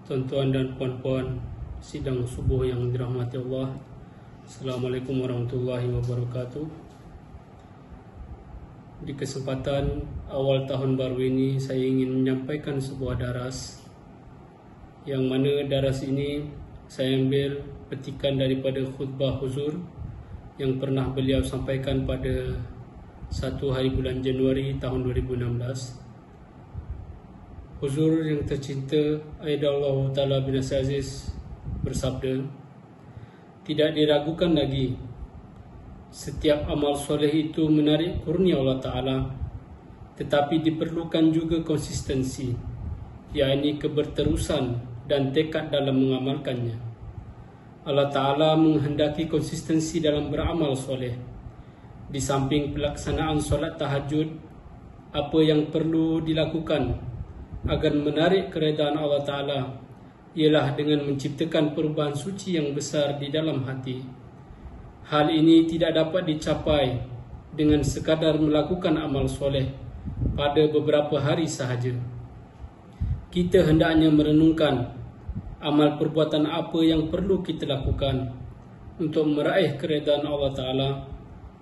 Tuan-tuan dan puan-puan sidang subuh yang dirahmati Allah, Assalamualaikum warahmatullahi wabarakatuh. Di kesempatan awal tahun baru ini, saya ingin menyampaikan sebuah daras, yang mana daras ini saya ambil petikan daripada khutbah huzur yang pernah beliau sampaikan pada 1 hari bulan Januari tahun 2016. Huzur yang tercinta Aidallahu Ta'ala bin Aziz bersabda, tidak diragukan lagi, setiap amal soleh itu menarik kurnia Allah Ta'ala, tetapi diperlukan juga konsistensi, yakni keberterusan dan tekad dalam mengamalkannya. Allah Ta'ala menghendaki konsistensi dalam beramal soleh. Di samping pelaksanaan solat tahajud, apa yang perlu dilakukan agar menarik keredaan Allah Ta'ala ialah dengan menciptakan perubahan suci yang besar di dalam hati. Hal ini tidak dapat dicapai dengan sekadar melakukan amal soleh pada beberapa hari sahaja. Kita hendaknya merenungkan amal perbuatan apa yang perlu kita lakukan untuk meraih keredaan Allah Ta'ala.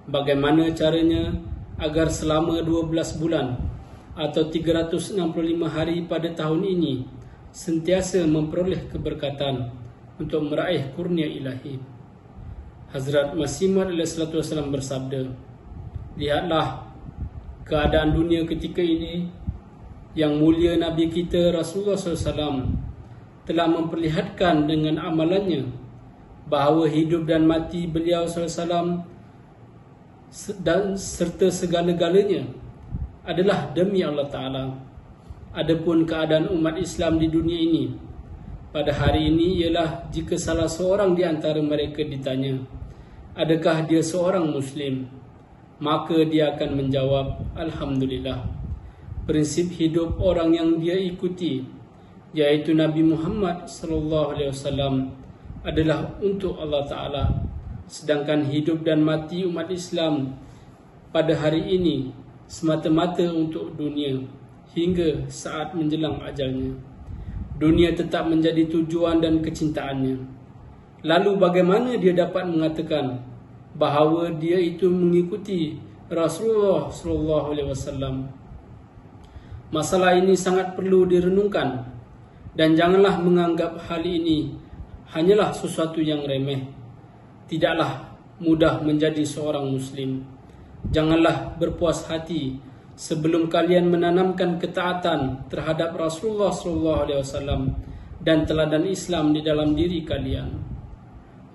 Bagaimana caranya agar selama 12 bulan atau 365 hari pada tahun ini sentiasa memperoleh keberkatan untuk meraih kurnia ilahi. Hazrat Masih Maud SAW bersabda, lihatlah keadaan dunia ketika ini. Yang mulia Nabi kita Rasulullah SAW telah memperlihatkan dengan amalannya bahawa hidup dan mati beliau SAW dan serta segala-galanya adalah demi Allah Ta'ala. Adapun keadaan umat Islam di dunia ini pada hari ini ialah jika salah seorang di antara mereka ditanya, adakah dia seorang Muslim? Maka dia akan menjawab, Alhamdulillah. Prinsip hidup orang yang dia ikuti, yaitu Nabi Muhammad SAW, adalah untuk Allah Ta'ala. Sedangkan hidup dan mati umat Islam pada hari ini semata-mata untuk dunia hingga saat menjelang ajalnya. Dunia tetap menjadi tujuan dan kecintaannya. Lalu bagaimana dia dapat mengatakan bahawa dia itu mengikuti Rasulullah SAW? Masalah ini sangat perlu direnungkan, dan janganlah menganggap hal ini hanyalah sesuatu yang remeh. Tidaklah mudah menjadi seorang Muslim. Janganlah berpuas hati sebelum kalian menanamkan ketaatan terhadap Rasulullah SAW dan teladan Islam di dalam diri kalian.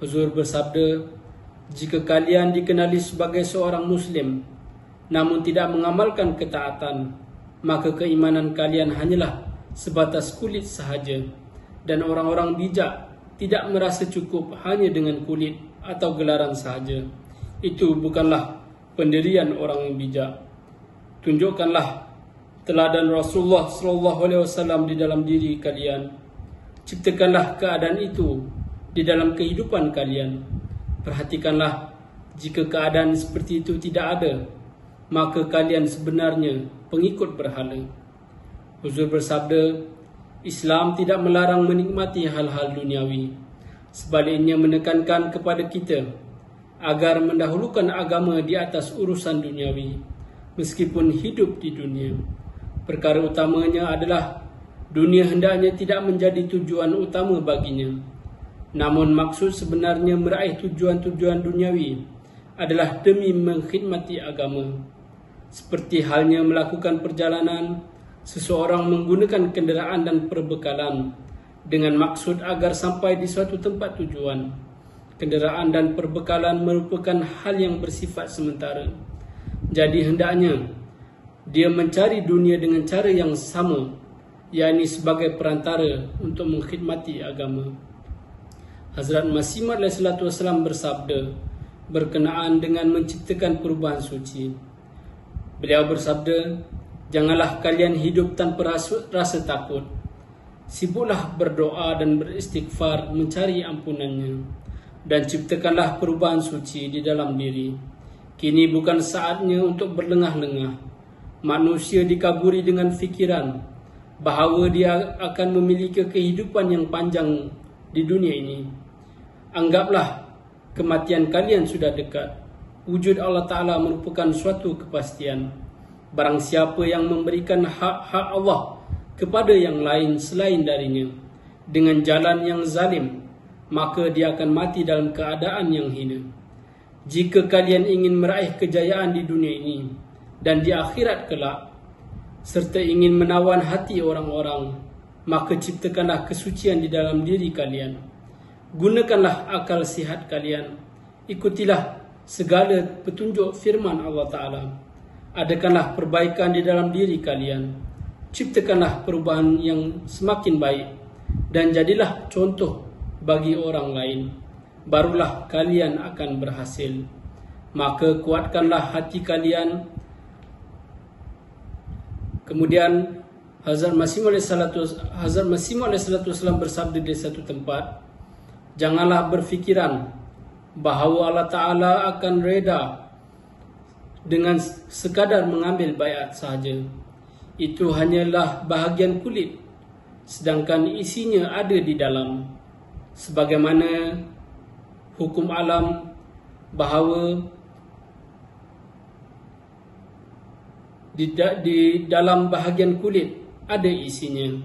Huzur bersabda, jika kalian dikenali sebagai seorang Muslim namun tidak mengamalkan ketaatan, maka keimanan kalian hanyalah sebatas kulit sahaja, dan orang-orang bijak tidak merasa cukup hanya dengan kulit atau gelaran sahaja. Itu bukanlah pendirian orang yang bijak. Tunjukkanlah teladan Rasulullah SAW di dalam diri kalian. Ciptakanlah keadaan itu di dalam kehidupan kalian. Perhatikanlah, jika keadaan seperti itu tidak ada, maka kalian sebenarnya pengikut berhala. Huzur bersabda, Islam tidak melarang menikmati hal-hal duniawi. Sebaliknya menekankan kepada kita agar mendahulukan agama di atas urusan duniawi, meskipun hidup di dunia. Perkara utamanya adalah dunia hendaknya tidak menjadi tujuan utama baginya. Namun maksud sebenarnya meraih tujuan-tujuan duniawi adalah demi mengkhidmati agama. Seperti halnya melakukan perjalanan, seseorang menggunakan kenderaan dan perbekalan dengan maksud agar sampai di suatu tempat tujuan. Kenderaan dan perbekalan merupakan hal yang bersifat sementara. Jadi hendaknya dia mencari dunia dengan cara yang sama, yakni sebagai perantara untuk mengkhidmati agama. Hazrat Masih Maud SAW bersabda berkenaan dengan menciptakan perubahan suci. Beliau bersabda, janganlah kalian hidup tanpa rasa takut. Sibuklah berdoa dan beristighfar mencari ampunannya, dan ciptakanlah perubahan suci di dalam diri. Kini bukan saatnya untuk berlengah-lengah. Manusia dikaburi dengan fikiran, bahawa dia akan memiliki kehidupan yang panjang di dunia ini. Anggaplah kematian kalian sudah dekat. Wujud Allah Ta'ala merupakan suatu kepastian. Barang siapa yang memberikan hak-hak Allah kepada yang lain selain darinya dengan jalan yang zalim, maka dia akan mati dalam keadaan yang hina. Jika kalian ingin meraih kejayaan di dunia ini dan di akhirat kelak, serta ingin menawan hati orang-orang, maka ciptakanlah kesucian di dalam diri kalian. Gunakanlah akal sihat kalian. Ikutilah segala petunjuk firman Allah Ta'ala. Adakanlah perbaikan di dalam diri kalian. Ciptakanlah perubahan yang semakin baik dan jadilah contoh bagi orang lain. Barulah kalian akan berhasil. Maka kuatkanlah hati kalian. Kemudian Hazrat Masih Maud bersabda di satu tempat, janganlah berfikiran bahawa Allah Ta'ala akan reda dengan sekadar mengambil baiat sahaja. Itu hanyalah bahagian kulit, sedangkan isinya ada di dalam. Sebagaimana hukum alam bahawa di dalam bahagian kulit ada isinya.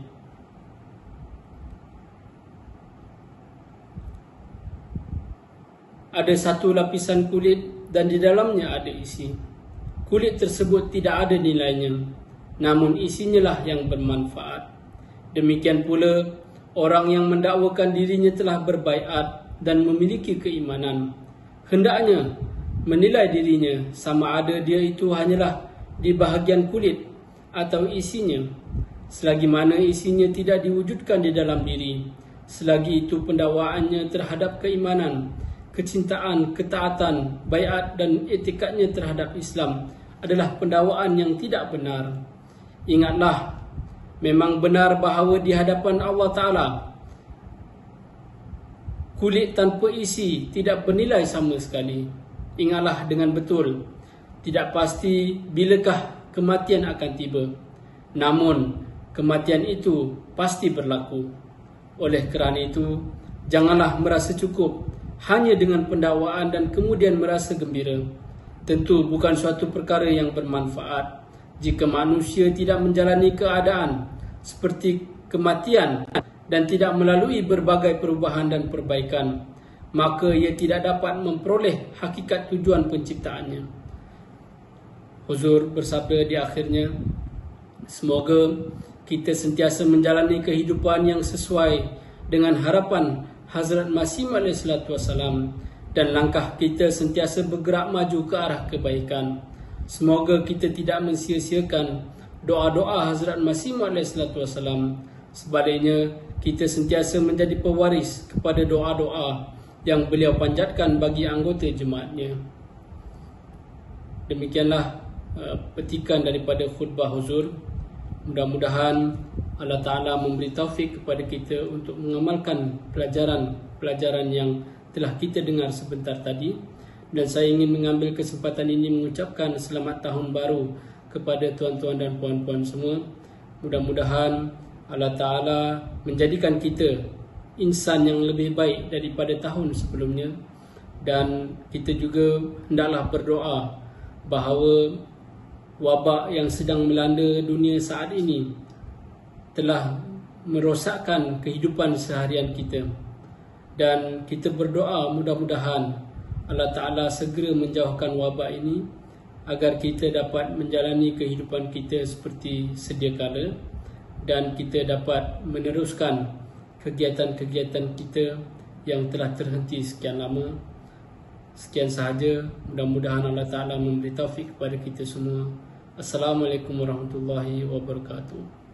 Ada satu lapisan kulit dan di dalamnya ada isi. Kulit tersebut tidak ada nilainya, namun isinya lah yang bermanfaat. Demikian pula orang yang mendakwakan dirinya telah berbaiat dan memiliki keimanan, hendaknya menilai dirinya sama ada dia itu hanyalah di bahagian kulit atau isinya. Selagi mana isinya tidak diwujudkan di dalam diri, selagi itu pendakwaannya terhadap keimanan, kecintaan, ketaatan, baiat dan etikadnya terhadap Islam adalah pendakwaan yang tidak benar. Ingatlah, memang benar bahawa di hadapan Allah Ta'ala kulit tanpa isi tidak bernilai sama sekali. Ingatlah dengan betul, tidak pasti bilakah kematian akan tiba, namun kematian itu pasti berlaku. Oleh kerana itu, janganlah merasa cukup hanya dengan pendakwaan dan kemudian merasa gembira. Tentu bukan suatu perkara yang bermanfaat jika manusia tidak menjalani keadaan seperti kematian dan tidak melalui berbagai perubahan dan perbaikan, maka ia tidak dapat memperoleh hakikat tujuan penciptaannya. Huzur bersabda di akhirnya, semoga kita sentiasa menjalani kehidupan yang sesuai dengan harapan Hazrat Masih Maud SAW dan langkah kita sentiasa bergerak maju ke arah kebaikan. Semoga kita tidak mensia-siakan doa-doa Hazrat Masih Maud SAW. Sebaliknya, kita sentiasa menjadi pewaris kepada doa-doa yang beliau panjatkan bagi anggota jemaatnya. Demikianlah petikan daripada khutbah huzur. Mudah-mudahan Allah Ta'ala memberi taufik kepada kita untuk mengamalkan pelajaran yang telah kita dengar sebentar tadi. Dan saya ingin mengambil kesempatan ini mengucapkan selamat tahun baru kepada tuan-tuan dan puan-puan semua. Mudah-mudahan Allah Ta'ala menjadikan kita insan yang lebih baik daripada tahun sebelumnya. Dan kita juga hendaklah berdoa bahawa wabak yang sedang melanda dunia saat ini telah merosakkan kehidupan seharian kita. Dan kita berdoa mudah-mudahan Allah Ta'ala segera menjauhkan wabak ini agar kita dapat menjalani kehidupan kita seperti sedia kala dan kita dapat meneruskan kegiatan-kegiatan kita yang telah terhenti sekian lama. Sekian sahaja, mudah-mudahan Allah Ta'ala memberi taufik kepada kita semua. Assalamualaikum warahmatullahi wabarakatuh.